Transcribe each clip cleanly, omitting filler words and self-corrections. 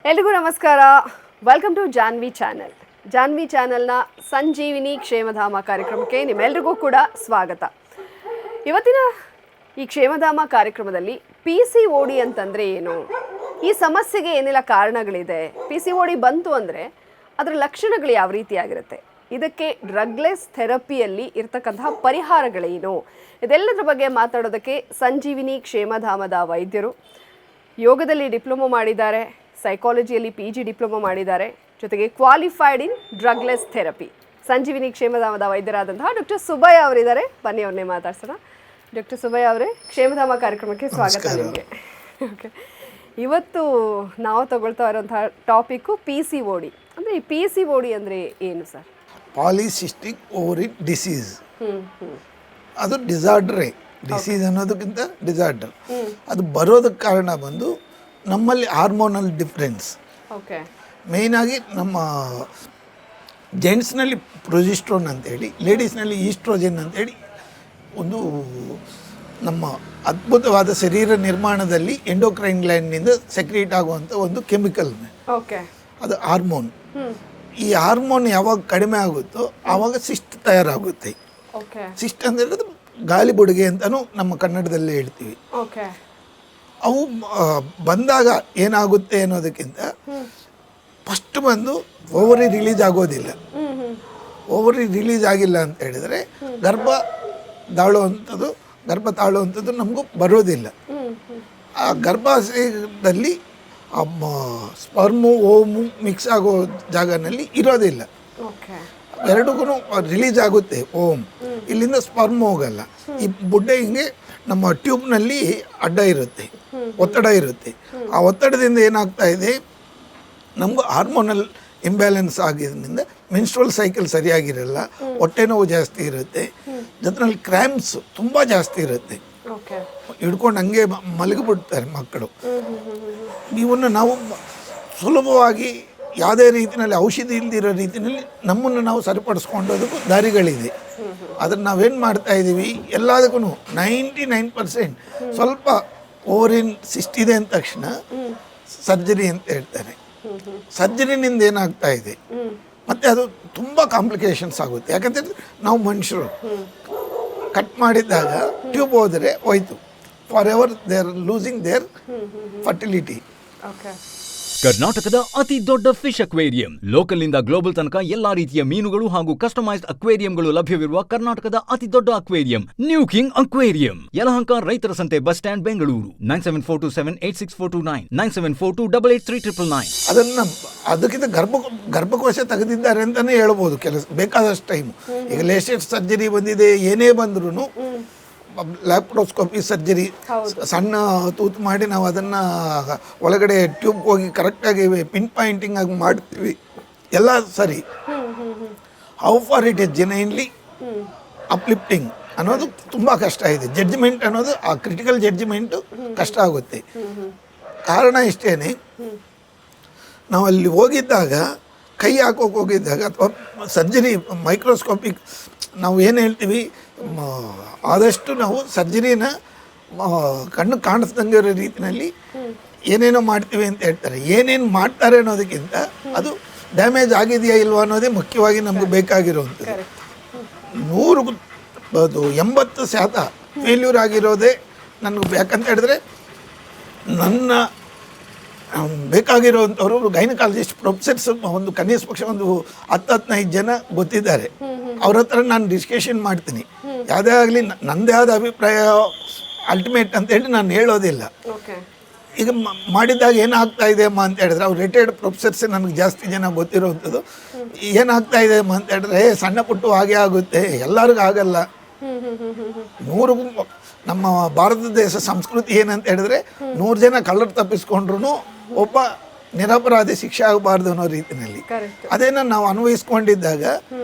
ಎಲ್ರಿಗೂ ನಮಸ್ಕಾರ. Welcome to Janvi channel. Janvi ಚಾನೆಲ್ನ ಸಂಜೀವಿನಿ ಕ್ಷೇಮಧಾಮ ಕಾರ್ಯಕ್ರಮಕ್ಕೆ ನಿಮ್ಮೆಲ್ರಿಗೂ ಕೂಡ ಸ್ವಾಗತ. ಇವತ್ತಿನ ಈ ಕ್ಷೇಮಧಾಮ ಕಾರ್ಯಕ್ರಮದಲ್ಲಿ PCOD ಅಂತಂದರೆ ಏನು, ಈ ಸಮಸ್ಯೆಗೆ ಏನೆಲ್ಲ ಕಾರಣಗಳಿದೆ, PCOD ಬಂತು ಅಂದರೆ ಅದರ ಲಕ್ಷಣಗಳು ಯಾವ ರೀತಿಯಾಗಿರುತ್ತೆ, ಇದಕ್ಕೆ ಡ್ರಗ್ಲೆಸ್ ಥೆರಪಿಯಲ್ಲಿ ಇರ್ತಕ್ಕಂತಹ ಪರಿಹಾರಗಳೇನು, ಇದೆಲ್ಲದರ ಬಗ್ಗೆ ಮಾತಾಡೋದಕ್ಕೆ ಸಂಜೀವಿನಿ ಕ್ಷೇಮಧಾಮದ ವೈದ್ಯರು, ಯೋಗದಲ್ಲಿ ಡಿಪ್ಲೊಮೊ ಮಾಡಿದ್ದಾರೆ, ಸೈಕಾಲಜಿಯಲ್ಲಿ PG ಡಿಪ್ಲೊಮೊ ಮಾಡಿದ್ದಾರೆ, ಜೊತೆಗೆ qualified in drugless therapy Sanjeevini ಕ್ಷೇಮಧಾಮದ ವೈದ್ಯರಾದಂತಹ ಡಾಕ್ಟರ್ ಸುಬ್ಬಯ್ಯ ಅವರಿದ್ದಾರೆ. ಬನ್ನಿ ಅವ್ರನ್ನೇ ಮಾತಾಡ್ಸೋಣ. ಡಾಕ್ಟರ್ ಸುಬ್ಬಯ್ಯ ಅವರೇ, ಕ್ಷೇಮಧಾಮ ಕಾರ್ಯಕ್ರಮಕ್ಕೆ ಸ್ವಾಗತ ನಿಮಗೆ. ಓಕೆ, ಇವತ್ತು ನಾವು ತಗೊಳ್ತಾ ಇರೋಂತಹ ಟಾಪಿಕ್ಕು PCOD. ಅಂದರೆ ಈ PCOD ಅಂದರೆ ಏನು ಸರ್? Polycystic ovary disease. ಅದು ಡಿಸಾರ್ಡ್ರೇ, ಡಿಸೀಸ್ ಅನ್ನೋದಕ್ಕಿಂತ ಡಿಸಾರ್ಡರ್. ಅದು ಬರೋದಕ್ಕೆ ಕಾರಣ ಬಂದು ನಮ್ಮಲ್ಲಿ ಹಾರ್ಮೋನಲ್ ಡಿಫ್ರೆನ್ಸ್. ಓಕೆ, ಮೇಯ್ನಾಗಿ ನಮ್ಮ ಜೆಂಟ್ಸ್ನಲ್ಲಿ ಪ್ರೊಜೆಸ್ಟ್ರೋನ್ ಅಂತೇಳಿ, ಲೇಡೀಸ್ನಲ್ಲಿ ಈಸ್ಟ್ರೋಜನ್ ಅಂತೇಳಿ ಒಂದು ನಮ್ಮ ಅದ್ಭುತವಾದ ಶರೀರ ನಿರ್ಮಾಣದಲ್ಲಿ ಎಂಡೋಕ್ರೈನ್ ಗ್ಲ್ಯಾಂಡ್ನಿಂದ ಸೆಕ್ರೀಟ್ ಆಗುವಂಥ ಒಂದು ಕೆಮಿಕಲ್. ಓಕೆ, ಅದು ಹಾರ್ಮೋನ್. ಈ ಹಾರ್ಮೋನ್ ಯಾವಾಗ ಕಡಿಮೆ ಆಗುತ್ತೋ ಆವಾಗ ಸಿಸ್ಟ್ ತಯಾರಾಗುತ್ತೆ. ಓಕೆ, ಸಿಸ್ಟ್ ಅಂದರೆ ಗಾಳಿ ಬುಡುಗೆ ಅಂತಲೂ ನಮ್ಮ ಕನ್ನಡದಲ್ಲೇ ಹೇಳ್ತೀವಿ. ಓಕೆ, ಅವು ಬಂದಾಗ ಏನಾಗುತ್ತೆ ಅನ್ನೋದಕ್ಕಿಂತ ಫಸ್ಟ್ ಬಂದು ಓವರಿ ರಿಲೀಸ್ ಆಗೋದಿಲ್ಲ. ಓವರಿ ರಿಲೀಸ್ ಆಗಿಲ್ಲ ಅಂತ ಹೇಳಿದರೆ ಗರ್ಭ ತಾಳುವಂಥದ್ದು ನಮಗೂ ಬರೋದಿಲ್ಲ. ಆ ಗರ್ಭಾಶಯದಲ್ಲಿ ಸ್ಪರ್ಮು ಓಮು ಮಿಕ್ಸ್ ಆಗೋ ಜಾಗನಲ್ಲಿ ಇರೋದಿಲ್ಲ. ಎರಡಕ್ಕೂ ರಿಲೀಸ್ ಆಗುತ್ತೆ ಓಮ್, ಇಲ್ಲಿಂದ ಸ್ಪರ್ಮ್ ಹೋಗಲ್ಲ. ಈ ಬುಡ್ಡೆ ಹಿಂಗೆ ನಮ್ಮ ಟ್ಯೂಬ್ನಲ್ಲಿ ಅಡ್ಡ ಇರುತ್ತೆ, ಒತ್ತಡ ಇರುತ್ತೆ. ಆ ಒತ್ತಡದಿಂದ ಏನಾಗ್ತಾ ಇದೆ, ನಮಗೂ ಹಾರ್ಮೋನಲ್ ಇಂಬ್ಯಾಲೆನ್ಸ್ ಆಗಿದ್ದರಿಂದ ಮೆನ್ಸ್ಟ್ರಲ್ ಸೈಕಲ್ ಸರಿಯಾಗಿರಲ್ಲ, ಹೊಟ್ಟೆ ನೋವು ಜಾಸ್ತಿ ಇರುತ್ತೆ, ಜೊತೆಯಲ್ಲಿ ಕ್ರ್ಯಾಂಪ್ಸ್ ತುಂಬ ಜಾಸ್ತಿ ಇರುತ್ತೆ. ಹಿಡ್ಕೊಂಡು ಹಂಗೆ ಮಲಗಿಬಿಡ್ತಾರೆ ಮಕ್ಕಳು. ಇವನ್ನು ನಾವು ಸುಲಭವಾಗಿ ಯಾವುದೇ ರೀತಿಯಲ್ಲಿ ಔಷಧಿ ಇಲ್ದಿರೋ ರೀತಿಯಲ್ಲಿ ನಮ್ಮನ್ನು ನಾವು ಸರಿಪಡಿಸ್ಕೊಂಡೋದಕ್ಕೂ ದಾರಿಗಳಿದೆ. ಅದನ್ನು ನಾವೇನು ಮಾಡ್ತಾ ಇದ್ದೀವಿ, ಎಲ್ಲದಕ್ಕೂ 99% ಸ್ವಲ್ಪ ಓವರಿನ್ ಸಿಸ್ಟ್ ಇದೆ ಅಂದ ತಕ್ಷಣ ಸರ್ಜರಿ ಅಂತ ಹೇಳ್ತಾರೆ. ಸರ್ಜರಿನಿಂದ ಏನಾಗ್ತಾ ಇದೆ, ಮತ್ತು ಅದು ತುಂಬ ಕಾಂಪ್ಲಿಕೇಶನ್ಸ್ ಆಗುತ್ತೆ. ಯಾಕಂತೇಳಿದ್ರೆ ನಾವು ಮನುಷ್ಯರು ಕಟ್ ಮಾಡಿದಾಗ ಟ್ಯೂಬ್ ಹೋದರೆ ಹೋಯ್ತು, forever they are losing their fertility. ಕರ್ನಾಟಕದ ಅತಿ ದೊಡ್ಡ ಫಿಶ್ ಅಕ್ವೇರಿಯಂ, ಲೋಕಲ್ ನಿಂದ ಗ್ಲೋಬಲ್ ತನಕ ಎಲ್ಲಾ ರೀತಿಯ ಮೀನುಗಳು ಹಾಗೂ ಕಸ್ಟಮೈಸ್ಡ್ ಅಕ್ವೇರಿಯಂಗಳು ಲಭ್ಯವಿರುವ ಕರ್ನಾಟಕದ ಅತಿ ದೊಡ್ಡ aquarium new king aquarium, Yelahanka ರೈತರ ಸಂತೆ ಬಸ್ ಸ್ಟ್ಯಾಂಡ್, ಬೆಂಗಳೂರು. 9742786429 9742883999. ಅದಕ್ಕಿಂತ ಗರ್ಭಕೋಶ ತೆಗೆದಿದ್ದಾರೆ ಅಂತಲೇ ಹೇಳ್ಬೋದು. ಬೇಕಾದಷ್ಟು ಟೈಮ್ ಈಗ ಲೇಟೆಸ್ಟ್ ಸರ್ಜರಿ ಬಂದಿದೆ, ಏನೇ ಬಂದ್ರೂ ಲ್ಯಾಪ್ರೋಸ್ಕೋಪಿ ಸರ್ಜರಿ, ಸಣ್ಣ ತೂತು ಮಾಡಿ ನಾವು ಅದನ್ನು ಒಳಗಡೆ ಟ್ಯೂಬ್ಗೆ ಹೋಗಿ ಕರೆಕ್ಟಾಗಿ ಪಿನ್ ಪಾಯಿಂಟಿಂಗ್ ಆಗಿ ಮಾಡ್ತೀವಿ, ಎಲ್ಲ ಸರಿ. How far it is genuinely uplifting ಅನ್ನೋದು ತುಂಬ ಕಷ್ಟ ಇದೆ. ಜಡ್ಜ್ಮೆಂಟ್ ಅನ್ನೋದು, ಆ ಕ್ರಿಟಿಕಲ್ ಜಡ್ಜ್ಮೆಂಟು ಕಷ್ಟ ಆಗುತ್ತೆ. ಕಾರಣ ಇಷ್ಟೇ, ನಾವು ಅಲ್ಲಿ ಹೋಗಿದ್ದಾಗ, ಕೈ ಹಾಕೋಕೆ ಹೋಗಿದ್ದಾಗ ಅಥವಾ ಸರ್ಜರಿ ಮೈಕ್ರೋಸ್ಕೋಪಿಕ್ ನಾವು ಏನು ಹೇಳ್ತೀವಿ, ಆದಷ್ಟು ನಾವು ಸರ್ಜರಿನ ಕಣ್ಣು ಕಾಣಿಸ್ದಂಗೆ ಇರೋ ರೀತಿಯಲ್ಲಿ ಏನೇನೋ ಮಾಡ್ತೀವಿ ಅಂತ ಹೇಳ್ತಾರೆ. ಏನೇನು ಮಾಡ್ತಾರೆ ಅನ್ನೋದಕ್ಕಿಂತ ಅದು ಡ್ಯಾಮೇಜ್ ಆಗಿದೆಯಾ ಇಲ್ವಾ ಅನ್ನೋದೇ ಮುಖ್ಯವಾಗಿ ನಮಗೆ ಬೇಕಾಗಿರುವಂಥದ್ದು. 80% ಫೇಲ್ಯೂರ್ ಆಗಿರೋದೇ ನನಗೆ. ಯಾಕಂತ ಹೇಳಿದ್ರೆ ನನ್ನ ಬೇಕಾಗಿರೋವಂಥವ್ರು ಗೈನಕಾಲಜಿಸ್ಟ್ ಪ್ರೊಫೆಸರ್ಸ್ ಒಂದು ಕನಿಷ್ಠ ಪಕ್ಷ ಒಂದು 10-15 ಜನ ಗೊತ್ತಿದ್ದಾರೆ. ಅವ್ರ ಹತ್ರ ನಾನು ಡಿಸ್ಕಷನ್ ಮಾಡ್ತೀನಿ. ಯಾವುದೇ ಆಗಲಿ ನನ್ನದೇ ಆದ ಅಭಿಪ್ರಾಯ ಅಲ್ಟಿಮೇಟ್ ಅಂತೇಳಿ ನಾನು ಹೇಳೋದಿಲ್ಲ. ಈಗ ಮಾಡಿದಾಗ ಏನಾಗ್ತಾ ಇದೆ ಅಮ್ಮ ಅಂತ ಹೇಳಿದ್ರೆ, ಅವ್ರು ರಿಟೈರ್ಡ್ ಪ್ರೊಫೆಸರ್ಸೇ ನನಗೆ ಜಾಸ್ತಿ ಜನ ಗೊತ್ತಿರೋವಂಥದ್ದು. ಏನಾಗ್ತಾ ಇದೆ ಅಮ್ಮ ಅಂತ ಹೇಳಿದ್ರೆ, ಸಣ್ಣ ಪುಟ್ಟು ಹಾಗೆ ಆಗುತ್ತೆ, ಎಲ್ಲರಿಗೂ ಆಗಲ್ಲ. ನಮ್ಮ ಭಾರತ ದೇಶ ಸಂಸ್ಕೃತಿ ಏನಂತ ಹೇಳಿದ್ರೆ, 100 ಜನ ಕಳ್ಳರು ತಪ್ಪಿಸ್ಕೊಂಡ್ರು ಒಬ್ಬ ನಿರಪರಾಧಿ ಶಿಕ್ಷೆ ಆಗಬಾರ್ದು ಅನ್ನೋ ರೀತಿಯಲ್ಲಿ ಅದೇನ ನಾವು ಅನ್ವಯಿಸ್ಕೊಂಡಿದ್ದಾಗ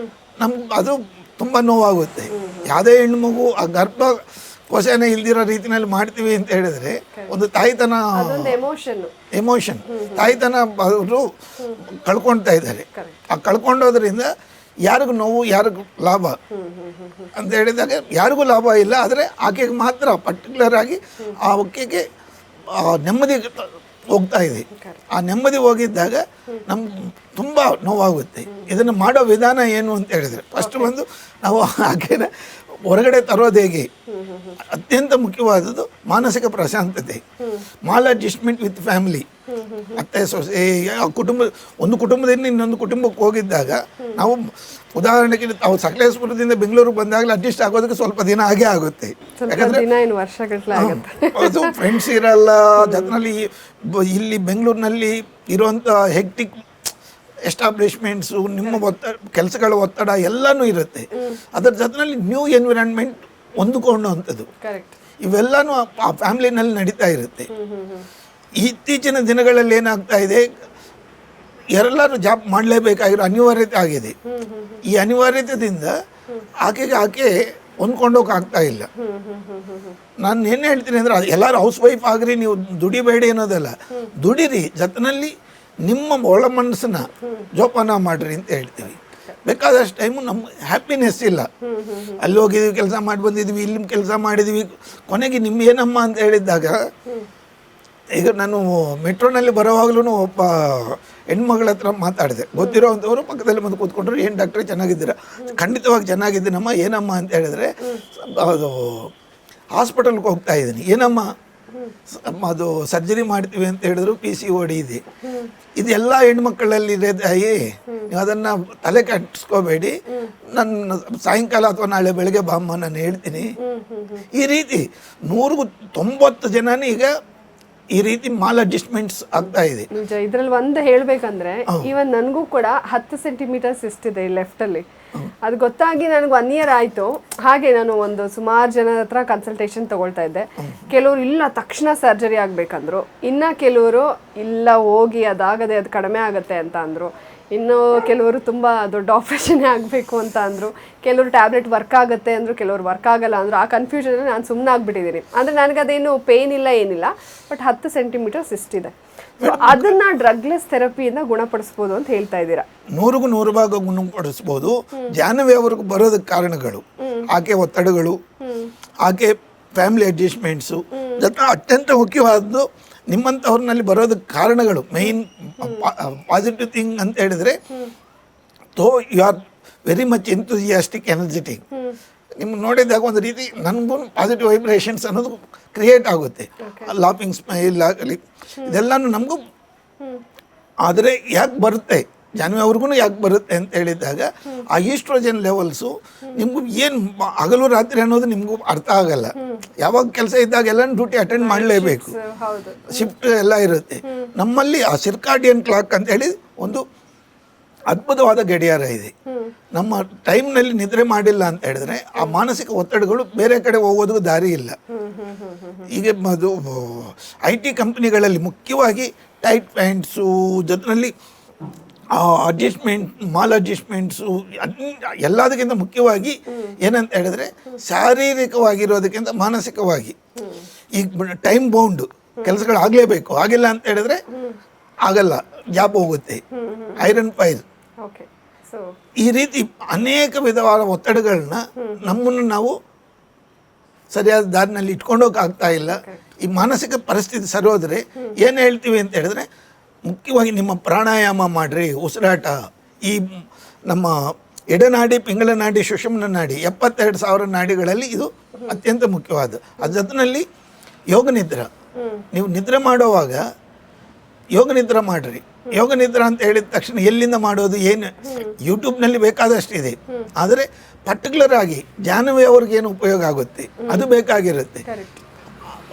ನಮ್ಗೆ ಅದು ತುಂಬ ನೋವಾಗುತ್ತೆ. ಯಾವುದೇ ಹೆಣ್ಣು ಮಗು ಆ ಗರ್ಭ ಕೋಶನೇ ಇಲ್ದಿರೋ ರೀತಿಯಲ್ಲಿ ಮಾಡ್ತೀವಿ ಅಂತ ಹೇಳಿದ್ರೆ, ಒಂದು ತಾಯಿತನ ಎಮೋಷನ್ ತಾಯಿತನ ಅವರು ಕಳ್ಕೊಳ್ತಾ ಇದ್ದಾರೆ. ಆ ಕಳ್ಕೊಂಡೋದ್ರಿಂದ ಯಾರಿಗೂ ನೋವು, ಯಾರಿಗೂ ಲಾಭ ಅಂತ ಹೇಳಿದಾಗ ಯಾರಿಗೂ ಲಾಭ ಇಲ್ಲ. ಆದರೆ ಆಕೆಗೆ ಮಾತ್ರ ಪರ್ಟಿಕ್ಯುಲರ್ ಆಗಿ ಆ ಆಕೆಗೆ ನೆಮ್ಮದಿ ಹೋಗ್ತಾ ಇದೆ. ಆ ನೆಮ್ಮದಿ ಹೋಗಿದ್ದಾಗ ನಮ್ಗೆ ತುಂಬ ನೋವಾಗುತ್ತೆ. ಇದನ್ನು ಮಾಡೋ ವಿಧಾನ ಏನು ಅಂತ ಹೇಳಿದರೆ, ಫಸ್ಟ್ ಬಂದು ನಾವು ಆಕೆನ ಹೊರಗಡೆ ತರೋದು ಹೇಗೆ, ಅತ್ಯಂತ ಮುಖ್ಯವಾದದ್ದು ಮಾನಸಿಕ ಪ್ರಶಾಂತತೆ, ಮಾಲ್ ಅಡ್ಜಸ್ಟ್ಮೆಂಟ್ ವಿತ್ ಫ್ಯಾಮಿಲಿ. ಅತ್ತೆ ಸೊಸೆ ಕುಟುಂಬ, ಒಂದು ಕುಟುಂಬದಿಂದ ಇನ್ನೊಂದು ಕುಟುಂಬಕ್ಕೆ ಹೋಗಿದ್ದಾಗ ನಾವು ಉದಾಹರಣೆಗೆ ನಾವು ಸಕಲೇಶ್ಪುರದಿಂದ ಬೆಂಗಳೂರಿಗೆ ಬಂದಾಗಲೇ ಅಡ್ಜಸ್ಟ್ ಆಗೋದಕ್ಕೆ ಸ್ವಲ್ಪ ದಿನ ಆಗೇ ಆಗುತ್ತೆ. ಯಾಕಂದರೆ ಅದು ಫ್ರೆಂಡ್ಸ್ ಇರಲ್ಲ ಜೊತೆಯಲ್ಲಿ. ಇಲ್ಲಿ ಬೆಂಗಳೂರಿನಲ್ಲಿ ಇರುವಂಥ ಹೆಕ್ಟಿಕ್ ಎಸ್ಟಾಬ್ಲಿಷ್ಮೆಂಟ್ಸು, ನಿಮ್ಮ ಒತ್ತಡ, ಕೆಲಸಗಳ ಒತ್ತಡ ಎಲ್ಲನೂ ಇರುತ್ತೆ. ಅದರ ಜೊತೆಯಲ್ಲಿ ನ್ಯೂ ಎನ್ವಿರಾನ್ಮೆಂಟ್ ಹೊಂದಿಕೊಂಡು ಅಂಥದ್ದು ಇವೆಲ್ಲನೂ ಆ ಫ್ಯಾಮಿಲಿನಲ್ಲಿ ನಡೀತಾ ಇರುತ್ತೆ. ಇತ್ತೀಚಿನ ದಿನಗಳಲ್ಲಿ ಏನಾಗ್ತಾ ಇದೆ, ಎಲ್ಲರೂ ಜಾಬ್ ಮಾಡಲೇಬೇಕಾಗಿರೋ ಅನಿವಾರ್ಯತೆ ಆಗಿದೆ. ಈ ಅನಿವಾರ್ಯತೆಯಿಂದ ಆಕೆ ಹೊಂದ್ಕೊಂಡೋಗಿ ಆಗ್ತಾ ಇಲ್ಲ. ನಾನು ಏನು ಹೇಳ್ತೀನಿ ಅಂದರೆ, ಎಲ್ಲರೂ ಹೌಸ್ ವೈಫ್ ಆಗ್ರಿ, ನೀವು ದುಡಿಬೇಡಿ ಅನ್ನೋದಲ್ಲ, ದುಡಿರಿ, ಜೊತೆಯಲ್ಲಿ ನಿಮ್ಮ ಒಳ ಮನಸ್ಸನ್ನ ಜೋಪಾನ ಮಾಡಿರಿ ಅಂತ ಹೇಳ್ತೀವಿ. ಬೇಕಾದಷ್ಟು ಟೈಮು ನಮ್ಮ ಹ್ಯಾಪಿನೆಸ್ ಇಲ್ಲ. ಅಲ್ಲಿ ಹೋಗಿದ್ದೀವಿ, ಕೆಲಸ ಮಾಡಿ ಬಂದಿದ್ವಿ, ಇಲ್ಲಿ ಕೆಲಸ ಮಾಡಿದ್ವಿ, ಕೊನೆಗೆ ನಿಮ್ಮ ಏನಮ್ಮ ಅಂತ ಹೇಳಿದ್ದಾಗ, ಈಗ ನಾನು ಮೆಟ್ರೋನಲ್ಲಿ ಬರೋವಾಗಲೂ ಒಬ್ಬ ಹೆಣ್ಮಗಳ ಹತ್ರ ಮಾತಾಡಿದೆ, ಗೊತ್ತಿರೋ ಅಂಥವರು ಪಕ್ಕದಲ್ಲಿ ಬಂದು ಕೂತ್ಕೊಂಡ್ರು, ಏನು ಡಾಕ್ಟ್ರೆ ಚೆನ್ನಾಗಿದ್ದೀರಾ? ಖಂಡಿತವಾಗಿ ಚೆನ್ನಾಗಿದ್ದೀನಮ್ಮ. ಏನಮ್ಮ ಅಂತ ಹೇಳಿದ್ರೆ, ಅದು ಹಾಸ್ಪಿಟಲ್ಗೆ ಹೋಗ್ತಾ ಇದ್ದೀನಿ. ಏನಮ್ಮ? ಅದು ಸರ್ಜರಿ ಮಾಡ್ತೀವಿ ಅಂತ ಹೇಳಿದ್ರು, PCOD ಇದೆ. ಇದೆಲ್ಲ ಹೆಣ್ಮಕ್ಕಳಲ್ಲಿ ಇದೆ ತಾಯಿ, ನೀವು ಅದನ್ನು ತಲೆ ಕೆಡಿಸ್ಕೋಬೇಡಿ, ನನ್ನ ಸಾಯಂಕಾಲ ಅಥವಾ ನಾಳೆ ಬೆಳಗ್ಗೆ ಬಾಮ್ಮ ನಾನು ಹೇಳ್ತೀನಿ. ಈ ರೀತಿ 190 ಜನನೇ ಈಗ ಈ ರೀತಿ ಮಾಲ್ ಅಡ್ಜಸ್ಟ್ಮೆಂಟ್ಸ್ ಆಗ್ತಾ ಇದೆ. ನಿಜ. ಇದ್ರಲ್ಲಿ ಒಂದು ಹೇಳ್ಬೇಕಂದ್ರೆ, ಈವನ್ ನನಗೂ ಕೂಡ 10 ಸೆಂಟಿಮೀಟರ್ಸ್ ಇಷ್ಟಿದೆ ಈ ಲೆಫ್ಟಲ್ಲಿ. ಅದು ಗೊತ್ತಾಗಿ ನನಗೆ 1 ಇಯರ್ ಆಯಿತು. ಹಾಗೆ ನಾನು ಒಂದು ಸುಮಾರು ಜನರ ಹತ್ರ ಕನ್ಸಲ್ಟೇಷನ್ ತಗೊಳ್ತಾ ಇದ್ದೆ. ಕೆಲವರು ಇಲ್ಲ ತಕ್ಷಣ ಸರ್ಜರಿ ಆಗಬೇಕಂದ್ರು, ಇನ್ನು ಕೆಲವರು ಇಲ್ಲ ಹೋಗಿ ಅದಾಗದೆ ಅದು ಕಡಿಮೆ ಆಗುತ್ತೆ ಅಂತ ಅಂದರು. ಇನ್ನು ಕೆಲವರು ತುಂಬ ದೊಡ್ಡ ಆಪ್ರೇಷನ್ನೇ ಆಗಬೇಕು ಅಂತ ಅಂದರು. ಕೆಲವರು ಟ್ಯಾಬ್ಲೆಟ್ ವರ್ಕ್ ಆಗುತ್ತೆ ಅಂದರು, ಕೆಲವರು ವರ್ಕ್ ಆಗಲ್ಲ ಅಂದರು. ಆ ಕನ್ಫ್ಯೂಷನಲ್ಲಿ ನಾನು ಸುಮ್ಮನೆ ಆಗಿಬಿಟ್ಟಿದ್ದೀನಿ. ಅಂದರೆ ನನಗದೇನು ಪೇಯ್ನ್ ಇಲ್ಲ, ಏನಿಲ್ಲ, ಬಟ್ 10 ಸೆಂಟಿಮೀಟರ್ಸ್ ಇಷ್ಟಿದೆ. ಸೊ ಅದನ್ನು ಡ್ರಗ್ಲೆಸ್ ಥೆರಪಿಯಿಂದ ಗುಣಪಡಿಸ್ಬೋದು ಅಂತ ಹೇಳ್ತಾ ಇದ್ದೀರಾ? 100ಕ್ಕೆ 100 ಭಾಗ ಗುಣಪಡಿಸ್ಬೋದು. ಜಾಹ್ನವಿ ಅವ್ರಿಗೆ ಬರೋದಕ್ಕೆ ಕಾರಣಗಳು ಆಕೆ ಒತ್ತಡಗಳು, ಆಕೆ ಫ್ಯಾಮಿಲಿ ಅಡ್ಜಸ್ಟ್ಮೆಂಟ್ಸು, ಜೊತೆ ಅತ್ಯಂತ ಮುಖ್ಯವಾದದ್ದು ನಿಮ್ಮಂಥವ್ರನ್ನಲ್ಲಿ ಬರೋದಕ್ಕೆ ಕಾರಣಗಳು. ಮೈನ್ ಪಾಸಿಟಿವ್ ಥಿಂಗ್ ಅಂತ ಹೇಳಿದರೆ, though you are very much enthusiastic, energetic. ನಿಮ್ಗೆ ನೋಡಿದಾಗ ಒಂದು ರೀತಿ ನನಗೂ ಪಾಸಿಟಿವ್ ವೈಬ್ರೇಷನ್ಸ್ ಅನ್ನೋದು ಕ್ರಿಯೇಟ್ ಆಗುತ್ತೆ. ಲಾಫಿಂಗ್ ಸ್ಮೈಲ್ ಆಗಲಿ, ಇದೆಲ್ಲನೂ ನಮಗೂ. ಆದರೆ ಯಾಕೆ ಬರುತ್ತೆ, ಜಾಹ್ನವಿ ಅವ್ರಿಗೂ ಯಾಕೆ ಬರುತ್ತೆ ಅಂತ ಹೇಳಿದಾಗ, ಆ ಈಸ್ಟ್ರೋಜನ್ ಲೆವೆಲ್ಸು ನಿಮಗೂ ಏನು ಹಗಲು ರಾತ್ರಿ ಅನ್ನೋದು ನಿಮಗೂ ಅರ್ಥ ಆಗಲ್ಲ. ಯಾವಾಗ ಕೆಲಸ ಇದ್ದಾಗ ಎಲ್ಲ ಡ್ಯೂಟಿ ಅಟೆಂಡ್ ಮಾಡಲೇಬೇಕು, ಶಿಫ್ಟ್ ಎಲ್ಲ ಇರುತ್ತೆ. ನಮ್ಮಲ್ಲಿ ಆ ಸಿರ್ಕಾಡಿಯನ್ ಕ್ಲಾಕ್ ಅಂತ ಹೇಳಿ ಒಂದು ಅದ್ಭುತವಾದ ಗಡಿಯಾರ ಇದೆ. ನಮ್ಮ ಟೈಮ್ನಲ್ಲಿ ನಿದ್ರೆ ಮಾಡಿಲ್ಲ ಅಂತ ಹೇಳಿದ್ರೆ ಆ ಮಾನಸಿಕ ಒತ್ತಡಗಳು ಬೇರೆ ಕಡೆ ಹೋಗೋದಕ್ಕೆ ದಾರಿ ಇಲ್ಲ. ಈಗ ಅದು IT ಕಂಪ್ನಿಗಳಲ್ಲಿ ಮುಖ್ಯವಾಗಿ ಟೈಟ್ ಪ್ಯಾಂಟ್ಸು, ಜೊತೆಯಲ್ಲಿ ಅಡ್ಜಸ್ಟ್ಮೆಂಟ್, ಮಾಲ್ ಅಡ್ಜಸ್ಟ್ಮೆಂಟ್ಸು, ಎಲ್ಲದಕ್ಕಿಂತ ಮುಖ್ಯವಾಗಿ ಏನಂತ ಹೇಳಿದ್ರೆ ಶಾರೀರಿಕವಾಗಿರೋದಕ್ಕಿಂತ ಮಾನಸಿಕವಾಗಿ. ಈಗ ಟೈಮ್ ಬೌಂಡ್ ಕೆಲಸಗಳು ಆಗಲೇಬೇಕು, ಆಗಿಲ್ಲ ಅಂತ ಹೇಳಿದ್ರೆ ಆಗಲ್ಲ, ಜಾಬ್ ಹೋಗುತ್ತೆ, ಐರನ್ ಫೈರ್. ಈ ರೀತಿ ಅನೇಕ ವಿಧವಾದ ಒತ್ತಡಗಳನ್ನ ನಮ್ಮನ್ನು ನಾವು ಸರಿಯಾದ ದಾರಿನಲ್ಲಿ ಇಟ್ಕೊಂಡೋಗ್ತಾ ಇಲ್ಲ. ಈ ಮಾನಸಿಕ ಪರಿಸ್ಥಿತಿ ಸರೋದ್ರೆ ಏನು ಹೇಳ್ತೀವಿ ಅಂತ ಹೇಳಿದ್ರೆ, ಮುಖ್ಯವಾಗಿ ನಿಮ್ಮ ಪ್ರಾಣಾಯಾಮ ಮಾಡಿರಿ, ಉಸಿರಾಟ. ಈ ನಮ್ಮ ಎಡನಾಡಿ, ಪಿಂಗಳ ನಾಡಿ, ಸುಷುಮ್ನ ನಾಡಿ, 72,000 ನಾಡಿಗಳಲ್ಲಿ ಇದು ಅತ್ಯಂತ ಮುಖ್ಯವಾದ. ಅದ್ರ ಜೊತೆಯಲ್ಲಿ ಯೋಗ ನಿದ್ರೆ. ನೀವು ನಿದ್ರೆ ಮಾಡುವಾಗ ಯೋಗ ನಿದ್ರೆ ಮಾಡಿರಿ. ಯೋಗ ನಿದ್ರೆ ಅಂತ ಹೇಳಿದ ತಕ್ಷಣ ಎಲ್ಲಿಂದ ಮಾಡೋದು, ಏನು, ಯೂಟ್ಯೂಬ್ನಲ್ಲಿ ಬೇಕಾದಷ್ಟಿದೆ. ಆದರೆ ಪರ್ಟಿಕ್ಯುಲರ್ ಆಗಿ ಜಾಹ್ನವಿ ಅವ್ರಿಗೆ ಏನು ಉಪಯೋಗ ಆಗುತ್ತೆ ಅದು ಬೇಕಾಗಿರುತ್ತೆ.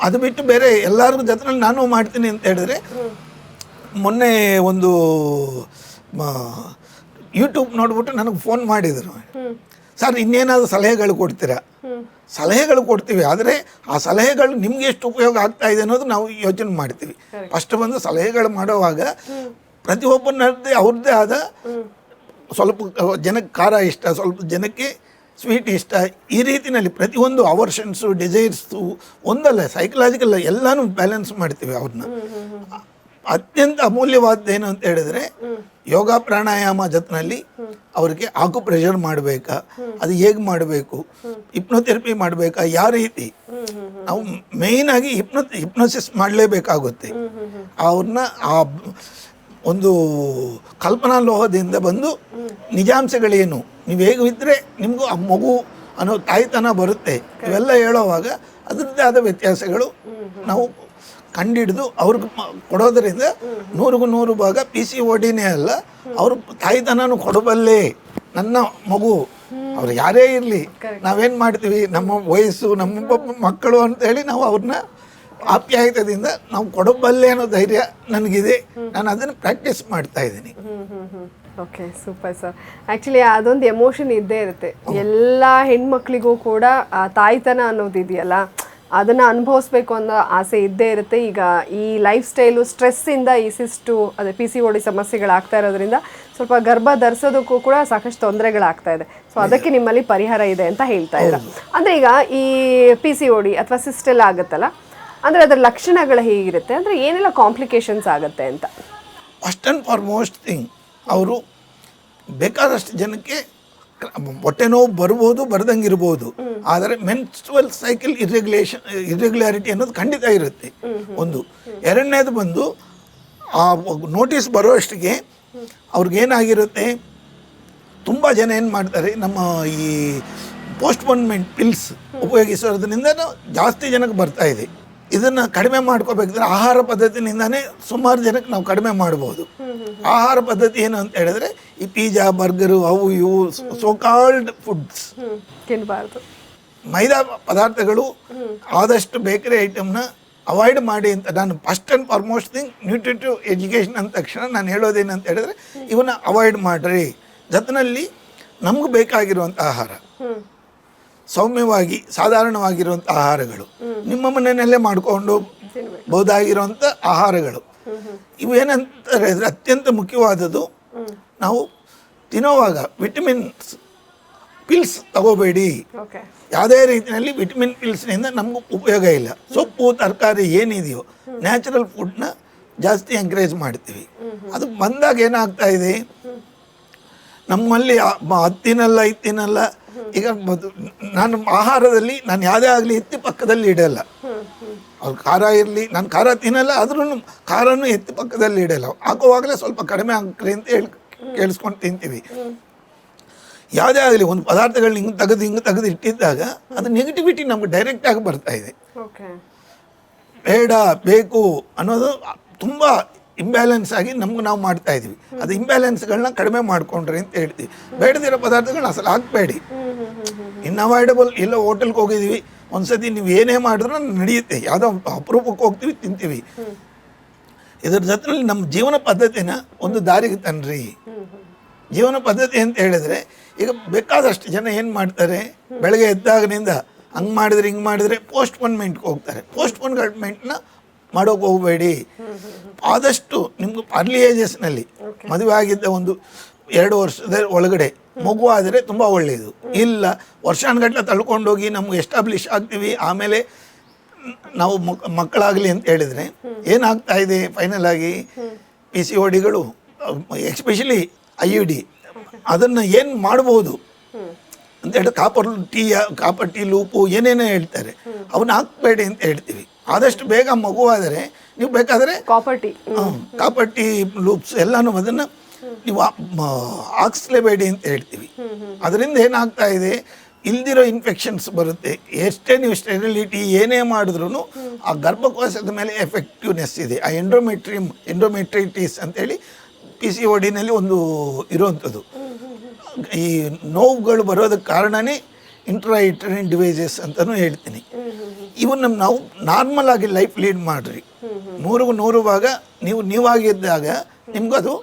ಅದು ಬಿಟ್ಟು ಬೇರೆ ಎಲ್ಲರಿಗೂ ಜೊತೆನಲ್ಲಿ ನಾನು ಮಾಡ್ತೀನಿ ಅಂತ ಹೇಳಿದ್ರೆ, ಮೊನ್ನೆ ಒಂದು ಯೂಟ್ಯೂಬ್ ನೋಡ್ಬಿಟ್ಟು ನನಗೆ ಫೋನ್ ಮಾಡಿದರು, ಸರ್ ಇನ್ನೇನಾದರೂ ಸಲಹೆಗಳು ಕೊಡ್ತೀರಾ? ಸಲಹೆಗಳು ಕೊಡ್ತೀವಿ, ಆದರೆ ಆ ಸಲಹೆಗಳು ನಿಮ್ಗೆ ಎಷ್ಟು ಉಪಯೋಗ ಆಗ್ತಾ ಇದೆ ಅನ್ನೋದು ನಾವು ಯೋಚನೆ ಮಾಡ್ತೀವಿ. ಫಸ್ಟ್ ಬಂದು ಸಲಹೆಗಳು ಮಾಡುವಾಗ ಪ್ರತಿಯೊಬ್ಬನದ್ದೇ ಅವ್ರದ್ದೇ ಆದ, ಸ್ವಲ್ಪ ಜನಕ್ಕೆ ಖಾರ ಇಷ್ಟ, ಸ್ವಲ್ಪ ಜನಕ್ಕೆ ಸ್ವೀಟ್ ಇಷ್ಟ, ಈ ರೀತಿಯಲ್ಲಿ ಪ್ರತಿಯೊಂದು ಅವರ್ಷನ್ಸು, ಡಿಸೈರ್ಸು ಒಂದಲ್ಲ, ಸೈಕಲಾಜಿಕಲ್ ಎಲ್ಲನೂ ಬ್ಯಾಲೆನ್ಸ್ ಮಾಡ್ತೀವಿ ಅವ್ರನ್ನ. ಅತ್ಯಂತ ಅಮೂಲ್ಯವಾದ್ದೇನು ಅಂತ ಹೇಳಿದ್ರೆ ಯೋಗ ಪ್ರಾಣಾಯಾಮ ಜೊತೆಯಲ್ಲಿ ಅವರಿಗೆ ಆಕು ಪ್ರೆಷರ್ ಮಾಡಬೇಕಾ, ಅದು ಹೇಗೆ ಮಾಡಬೇಕು, ಹಿಪ್ನೋಥೆರಪಿ ಮಾಡಬೇಕಾ, ಯಾವ ರೀತಿ ನಾವು ಮೇಯ್ನಾಗಿ ಹಿಪ್ನೋಸಿಸ್ ಮಾಡಲೇಬೇಕಾಗುತ್ತೆ. ಅವ್ರನ್ನ ಆ ಒಂದು ಕಲ್ಪನಾ ಲೋಹದಿಂದ ಬಂದು ನಿಜಾಂಶಗಳೇನು, ನೀವು ಹೇಗೆ ಇದ್ದರೆ ನಿಮಗೂ ಆ ಮಗು ಅನ್ನೋ ತಾಯ್ತನ ಬರುತ್ತೆ, ಇವೆಲ್ಲ ಹೇಳೋವಾಗ ಅದರದ್ದೇ ಆದ ವ್ಯತ್ಯಾಸಗಳು ನಾವು ಕಂಡಿಡಿದು ಅವ್ರಿಗೆ ಕೊಡೋದರಿಂದ 100% ಭಾಗ PCODನೇ ಅಲ್ಲ, ಅವರು ತಾಯ್ತನೂ ಕೊಡಬಲ್ಲೆ ನನ್ನ ಮಗು, ಅವ್ರು ಯಾರೇ ಇರಲಿ. ನಾವೇನು ಮಾಡ್ತೀವಿ, ನಮ್ಮ ವಯಸ್ಸು ನಮ್ಮ ಮಕ್ಕಳು ಅಂತೇಳಿ ನಾವು ಅವ್ರನ್ನ ಆಪ್ಯಾಯತದಿಂದ ನಾವು ಕೊಡಬಲ್ಲೆ ಅನ್ನೋ ಧೈರ್ಯ ನನಗಿದೆ. ನಾನು ಅದನ್ನು ಪ್ರಾಕ್ಟೀಸ್ ಮಾಡ್ತಾ ಇದ್ದೀನಿ. Okay, super sir. ಆ್ಯಕ್ಚುಲಿ ಅದೊಂದು ಎಮೋಷನ್ ಇದ್ದೇ ಇರುತ್ತೆ ಎಲ್ಲ ಹೆಣ್ಮಕ್ಳಿಗೂ ಕೂಡ. ಆ ತಾಯ್ತನ ಅನ್ನೋದು ಇದೆಯಲ್ಲ, ಅದನ್ನು ಅನುಭವಿಸ್ಬೇಕು ಅನ್ನೋ ಆಸೆ ಇದ್ದೇ ಇರುತ್ತೆ. ಈಗ ಈ ಲೈಫ್ ಸ್ಟೈಲು ಸ್ಟ್ರೆಸ್ಸಿಂದ ಈ ಸಿಸ್ಟು ಅದೇ PCOD ಸಮಸ್ಯೆಗಳಾಗ್ತಾ ಇರೋದ್ರಿಂದ ಸ್ವಲ್ಪ ಗರ್ಭ ಧರಿಸೋದಕ್ಕೂ ಕೂಡ ಸಾಕಷ್ಟು ತೊಂದರೆಗಳಾಗ್ತಾ ಇದೆ. ಸೊ ಅದಕ್ಕೆ ನಿಮ್ಮಲ್ಲಿ ಪರಿಹಾರ ಇದೆ ಅಂತ ಹೇಳ್ತಾ ಇದ್ದೀರಾ. ಅಂದರೆ ಈಗ ಈ PCOD ಅಥವಾ ಸಿಸ್ಟ್ ಎಲ್ಲ ಆಗುತ್ತಲ್ಲ, ಅಂದರೆ ಅದರ ಲಕ್ಷಣಗಳು ಹೇಗಿರುತ್ತೆ, ಅಂದರೆ ಏನೆಲ್ಲ ಕಾಂಪ್ಲಿಕೇಶನ್ಸ್ ಆಗುತ್ತೆ ಅಂತ? ಫಸ್ಟ್ ಆ್ಯಂಡ್ ಫಾರ್ಮೋಸ್ಟ್ ಥಿಂಗ್, ಅವರು ಬೇಕಾದಷ್ಟು ಜನಕ್ಕೆ ಹೊಟ್ಟೆ ನೋವು ಬರ್ಬೋದು, ಬರ್ದಂಗೆ ಇರ್ಬೋದು, ಆದರೆ ಮೆನ್ಸ್ಟ್ರುವಲ್ ಸೈಕಲ್ ಇರ್ರೆಗ್ಯುಲಾರಿಟಿ ಅನ್ನೋದು ಖಂಡಿತ ಇರುತ್ತೆ ಒಂದು. ಎರಡನೇದು ಬಂದು ಆ ನೋಟಿಸ್ ಬರೋಷ್ಟಿಗೆ ಅವ್ರಿಗೇನಾಗಿರುತ್ತೆ, ತುಂಬ ಜನ ಏನು ಮಾಡ್ತಾರೆ, ನಮ್ಮ ಈ ಪೋಸ್ಟ್ಪೋನ್ಮೆಂಟ್ ಪಿಲ್ಸ್ ಉಪಯೋಗಿಸೋದ್ರಿಂದ ಜಾಸ್ತಿ ಜನಕ್ಕೆ ಬರ್ತಾ ಇದೆ. ಇದನ್ನು ಕಡಿಮೆ ಮಾಡ್ಕೋಬೇಕಿದ್ರೆ ಆಹಾರ ಪದ್ಧತಿನಿಂದನೇ ಸುಮಾರು ಜನಕ್ಕೆ ನಾವು ಕಡಿಮೆ ಮಾಡ್ಬೋದು. ಆಹಾರ ಪದ್ಧತಿ ಏನು ಅಂತ ಹೇಳಿದ್ರೆ ಈ ಪಿಜ್ಜಾ, ಬರ್ಗರು, ಅವು ಇವು ಸೋಕಾಲ್ಡ್ ಫುಡ್ಸ್ ತಿನ್ನಬಾರ್ದು, ಮೈದಾ ಪದಾರ್ಥಗಳು, ಆದಷ್ಟು ಬೇಕರಿ ಐಟಮ್ನ ಅವಾಯ್ಡ್ ಮಾಡಿ ಅಂತ ನಾನು first and foremost thing nutritive education ಅಂದ ತಕ್ಷಣ ನಾನು ಹೇಳೋದೇನಂತ ಹೇಳಿದ್ರೆ ಇವನ್ನ ಅವಾಯ್ಡ್ ಮಾಡಿರಿ. ಜೊತೆಯಲ್ಲಿ ನಮ್ಗೆ ಬೇಕಾಗಿರುವಂಥ ಆಹಾರ, ಸೌಮ್ಯವಾಗಿ ಸಾಧಾರಣವಾಗಿರುವಂಥ ಆಹಾರಗಳು, ನಿಮ್ಮ ಮನೆಯಲ್ಲೇ ಮಾಡಿಕೊಂಡು ಬಹುದಾಗಿರುವಂಥ ಆಹಾರಗಳು, ಇವೇನಂತ ಹೇಳಿದ್ರೆ ಅತ್ಯಂತ ಮುಖ್ಯವಾದದ್ದು. ನಾವು ತಿನ್ನೋವಾಗ ವಿಟಮಿನ್ಸ್ ಪಿಲ್ಸ್ ತಗೋಬೇಡಿ. ಯಾವುದೇ ರೀತಿಯಲ್ಲಿ ವಿಟಮಿನ್ ಪಿಲ್ಸ್ನಿಂದ ನಮಗೂ ಉಪಯೋಗ ಇಲ್ಲ. ಸೊಪ್ಪು ತರಕಾರಿ ಏನಿದೆಯೋ ನ್ಯಾಚುರಲ್ ಫುಡ್ನ ಜಾಸ್ತಿ ಎಂಕರೇಜ್ ಮಾಡ್ತೀವಿ. ಅದು ಬಂದಾಗ ಏನಾಗ್ತಾ ಇದೆ, ನಮ್ಮಲ್ಲಿ ಹತ್ತಿನಲ್ಲ ಇತ್ತಿನಲ್ಲ. ಈಗ ನಾನು ಆಹಾರದಲ್ಲಿ ನಾನು ಯಾವುದೇ ಆಗಲಿ ಎತ್ತಿ ಪಕ್ಕದಲ್ಲಿ ಇಡಲ್ಲ. ಅವ್ರು ಖಾರ ಇರಲಿ, ನಾನು ಖಾರ ತಿನ್ನಲ್ಲ, ಆದ್ರೂ ಖಾರನೂ ಎತ್ತಿ ಪಕ್ಕದಲ್ಲಿ ಇಡಲ್ಲ. ಹಾಕುವಾಗಲೇ ಸ್ವಲ್ಪ ಕಡಿಮೆ ಹಾಕ್ರಿ ಅಂತ ಕೇಳಿಸ್ಕೊಂಡು ತಿಂತೀವಿ. ಯಾವುದೇ ಆಗಲಿ ಒಂದು ಪದಾರ್ಥಗಳನ್ನ ಹಿಂಗೆ ತೆಗೆದು ಇಟ್ಟಿದ್ದಾಗ ಅದು ನೆಗೆಟಿವಿಟಿ ನಮ್ಗೆ ಡೈರೆಕ್ಟಾಗಿ ಬರ್ತಾ ಇದೆ. ಬೇಡ ಬೇಕು ಅನ್ನೋದು ತುಂಬ ಇಂಬ್ಯಾಲೆನ್ಸ್ ಆಗಿ ನಮ್ಗೆ ನಾವು ಮಾಡ್ತಾ ಇದ್ವಿ. ಅದು ಇಂಬ್ಯಾಲೆನ್ಸ್ಗಳನ್ನ ಕಡಿಮೆ ಮಾಡ್ಕೊಂಡ್ರಿ ಅಂತ ಹೇಳ್ತೀವಿ. ಬೇಡದಿರೋ ಪದಾರ್ಥಗಳನ್ನ ಅಸಲು ಹಾಕಬೇಡಿ. ಇನ್ಅವಾಯ್ಡಬಲ್. ಎಲ್ಲ ಹೋಟೆಲ್ಗೆ ಹೋಗಿದ್ದೀವಿ, ಒಂದ್ಸತಿ ನೀವು ಏನೇ ಮಾಡಿದ್ರೂ ನಡೆಯುತ್ತೆ, ಯಾವುದೋ ಅಪರೂಪಕ್ಕೆ ಹೋಗ್ತೀವಿ, ತಿಂತೀವಿ. ಇದರ ಜೊತೆಯಲ್ಲಿ ನಮ್ಮ ಜೀವನ ಪದ್ಧತಿನ ಒಂದು ದಾರಿಗೆ ತನ್ನಿರಿ. ಜೀವನ ಪದ್ಧತಿ ಅಂತ ಹೇಳಿದ್ರೆ ಈಗ ಬೇಕಾದಷ್ಟು ಜನ ಏನು ಮಾಡ್ತಾರೆ, ಬೆಳಗ್ಗೆ ಎದ್ದಾಗನಿಂದ ಹಂಗೆ ಮಾಡಿದ್ರೆ ಹಿಂಗೆ ಮಾಡಿದ್ರೆ ಪೋಸ್ಟ್ಪೋನ್ಮೆಂಟ್ಗೆ ಹೋಗ್ತಾರೆ. ಪೋಸ್ಟ್ಪೋನ್ಮೆಂಟ್ನ ಮಾಡೋಕೆ ಹೋಗಬೇಡಿ. ಆದಷ್ಟು ನಿಮ್ಗೆ ಅರ್ಲಿ ಏಜಸ್ನಲ್ಲಿ ಮದುವೆ ಆಗಿದ್ದ ಒಂದು 2 ವರ್ಷದ ಒಳಗಡೆ ಮಗು ಆದರೆ ತುಂಬ ಒಳ್ಳೆಯದು. ಇಲ್ಲ ವರ್ಷಾನುಗಟ್ಟಲೆ ತಳ್ಕೊಂಡೋಗಿ ನಮ್ಗೆ ಎಸ್ಟಾಬ್ಲಿಷ್ ಆಗ್ತೀವಿ, ಆಮೇಲೆ ನಾವು ಮಕ್ಕಳಾಗಲಿ ಅಂತ ಹೇಳಿದರೆ ಏನಾಗ್ತಾ ಇದೆ ಫೈನಲ್ ಆಗಿ PCODಗಳು, ಎಸ್ಪೆಷಲಿ IUD, ಅದನ್ನು ಏನು ಮಾಡ್ಬೋದು ಅಂತ ಹೇಳಿ ಕಾಪರ್ ಟೀ ಲೂಪು ಏನೇನೋ ಹೇಳ್ತಾರೆ, ಅವನ್ನ ಹಾಕಬೇಡಿ ಅಂತ ಹೇಳ್ತೀವಿ. ಆದಷ್ಟು ಬೇಗ ಮಗುವಾದರೆ ನೀವು ಬೇಕಾದರೆ ಕಾಪರ್ ಟೀ ಲೂಪ್ಸ್ ಎಲ್ಲನೂ ಅದನ್ನು ನೀವು ಹಾಕ್ಸ್ಲೇಬೇಡಿ ಅಂತ ಹೇಳ್ತೀವಿ. ಅದರಿಂದ ಏನಾಗ್ತಾ ಇದೆ, ಇಲ್ದಿರೋ ಇನ್ಫೆಕ್ಷನ್ಸ್ ಬರುತ್ತೆ. ಎಷ್ಟೇ ನೀವು ಸ್ಟೆರಿಲಿಟಿ ಏನೇ ಮಾಡಿದ್ರೂ ಆ ಗರ್ಭಕೋಶದ ಮೇಲೆ ಎಫೆಕ್ಟಿವ್ನೆಸ್ ಇದೆ. ಆ ಎಂಡೋಮೆಟ್ರೈಟಿಸ್ ಅಂತೇಳಿ PCODನಲ್ಲಿ ಒಂದು ಇರುವಂಥದ್ದು. ಈ ನೋವುಗಳು ಬರೋದಕ್ಕೆ ಕಾರಣನೇ ಇಂಟ್ರಾಯುಟರಿನ್ ಡಿವೈಸಸ್ ಅಂತಲೂ ಹೇಳ್ತೀನಿ. ಇವನ್ನ ನಾವು ನಾರ್ಮಲ್ ಆಗಿ ಲೈಫ್ ಲೀಡ್ ಮಾಡಿರಿ. 100 ಭಾಗ ನೀವಾಗಿದ್ದಾಗ ನಿಮ್ಗೆ ಅದು